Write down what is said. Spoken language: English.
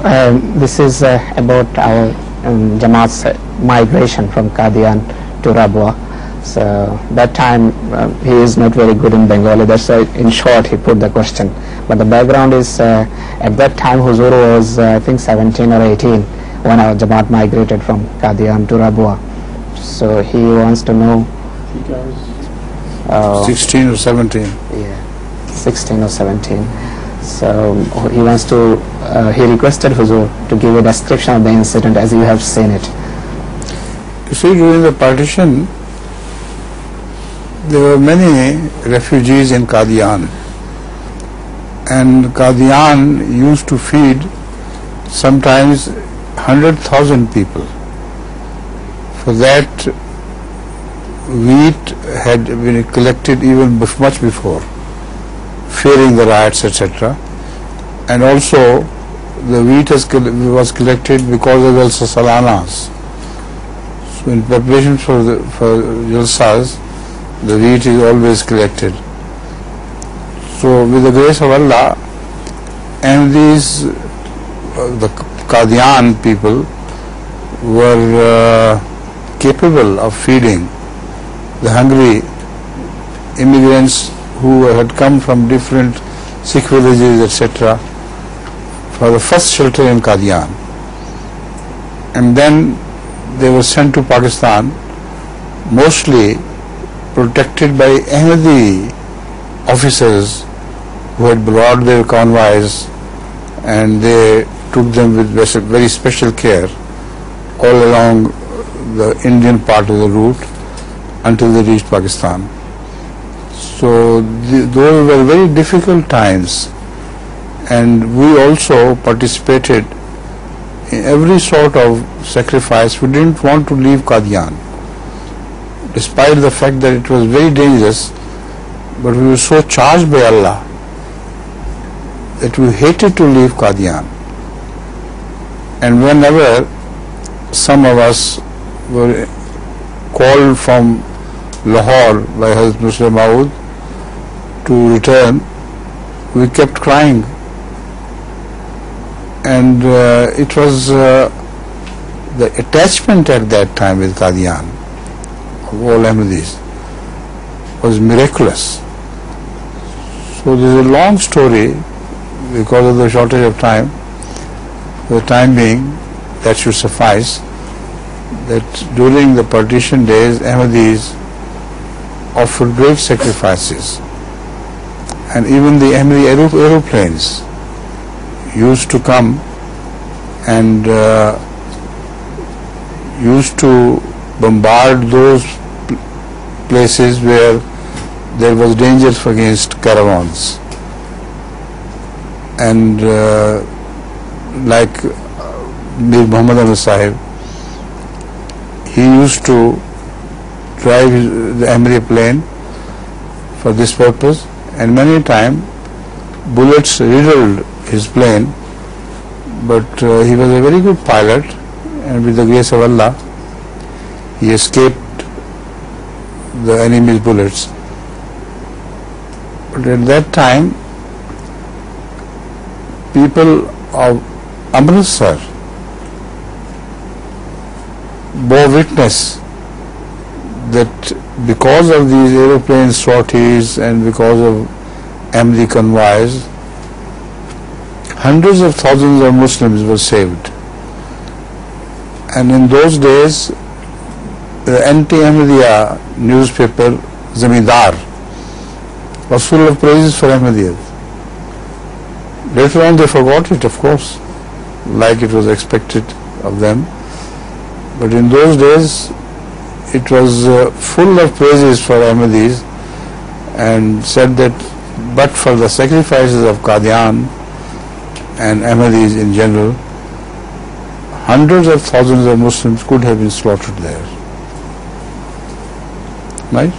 This is about our Jamaat's migration from Qadian to Rabwah. So that time he is not very good in Bengali, that's why in short he put the question. But the background is at that time Huzur was I think 17 or 18 when our Jamaat migrated from Qadian to Rabwah. So he wants to know 16 or 17. Yeah, 16 or 17. So he wants to, he requested Huzur to give a description of the incident as you have seen it. You see, during the partition, there were many refugees in Qadian, and Qadian used to feed sometimes 100,000 people. For that, wheat had been collected even much before, fearing the riots, etc. And also the wheat was collected because of the salanas. So in preparation for jalsas, the wheat is always collected. So with the grace of Allah, and these the Qadian people were capable of feeding the hungry immigrants who had come from different Sikh villages, etc., for the first shelter in Qadian. And then they were sent to Pakistan, mostly protected by Ahmadi officers who had brought their convoys, and they took them with very special care all along the Indian part of the route until they reached Pakistan. So those were very difficult times, and we also participated in every sort of sacrifice. We didn't want to leave Qadian, despite the fact that it was very dangerous, but we were so charged by Allah that we hated to leave Qadian. And whenever some of us were called from Lahore by Hazrat Muslim to return, we kept crying. And it was the attachment at that time with Qadian of all Ahmadis was miraculous. So this is a long story because of the shortage of time. For the time being, that should suffice, that during the partition days, Ahmadis offered great sacrifices, and even the Ahmadi aeroplanes used to come and used to bombard those places where there was danger against caravans. And like Mir Muhammad Ahmad Sahib, he used to drive the Ahmadi plane for this purpose, and many times bullets riddled his plane, but he was a very good pilot, and with the grace of Allah, he escaped the enemy's bullets. But at that time, people of Amritsar bore witness that because of these aeroplane sorties and because of Ahmadi convoys, hundreds of thousands of Muslims were saved. And in those days, the anti-Ahmadiyya newspaper Zamindar was full of praises for Ahmadiyyat. Later on they forgot it, of course, like it was expected of them. But in those days it was full of praises for Ahmadis, and said that but for the sacrifices of Qadian and Ahmadis in general, hundreds of thousands of Muslims could have been slaughtered there. Right?